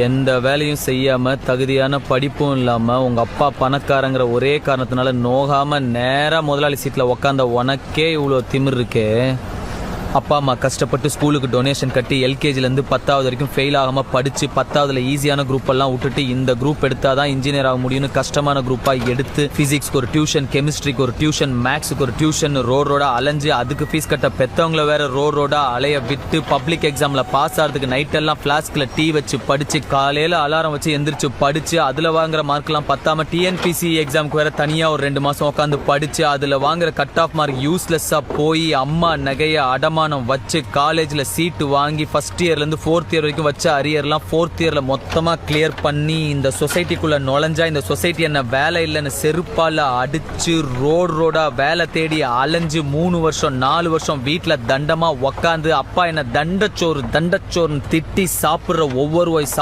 எந்த வேலையும் செய்யாம தகுதியான படிப்பும் இல்லாம உங்க அப்பா பணக்காரங்கிற ஒரே காரணத்தினால நோகாம நேரா முதலாளி சீட்ல உக்காந்த உனக்கே இவ்வளோ திமிர் இருக்கே. அப்பா அம்மா கஷ்டப்பட்டு ஸ்கூலுக்கு டொனேஷன் கட்டி எல்கேஜிலேருந்து 10வது வரைக்கும் ஃபெயில் ஆகாமல் படித்து 10வதுல ஈஸியான குரூப் எல்லாம் விட்டுட்டு இந்த குரூப் எடுத்தால் தான் இன்ஜினியர் ஆக முடியும்னு கஷ்டமான குரூப்பாக எடுத்து ஃபிசிக்ஸ்க்கு ஒரு டியூஷன், கெமிஸ்ட்ரிக்கு ஒரு டியூஷன், மேக்ஸுக்கு ஒரு டியூஷன் ரோடா அலைஞ்சு அதுக்கு ஃபீஸ் கட்ட பெற்றவங்கள வேற ரோடா அலைய விட்டு பப்ளிக் எக்ஸாமில் பாஸ் ஆகிறதுக்கு நைட்டெல்லாம் ஃப்ளாஸ்கில் டீ வச்சு படித்து காலையில் அலாரம் வச்சு எந்திரிச்சு படித்து அதில் வாங்குற மார்க்லாம் பத்தாம டிஎன்பிசி எக்ஸாமுக்கு வேற தனியாக ஒரு 2 மாதம் உட்காந்து படித்து அதில் வாங்குற கட் ஆஃப் மார்க் யூஸ்லெஸ்ஸாக போய் அம்மா நகைய அடமா வச்சு காலேஜ்ல சீட்டு வாங்கி ஃபர்ஸ்ட் இயர்ல இருந்து 4th இயர் வரைக்கும் வச்ச அரியர்லாம் 4th இயர்ல மொத்தமா கிளியர் பண்ணி இந்த சொசைட்டிக்குள்ள நுழைஞ்சா இந்த சொசைட்டி என்ன வேலை இல்லைன்னு செருப்பால அடிச்சு ரோடா வேலை தேடி அலைஞ்சு 3 வருஷம் 4 வருஷம் வீட்டுல தண்டமா உக்காந்து அப்பா என்ன தண்டச்சோறுன்னு திட்டி சாப்பிடுற ஒவ்வொரு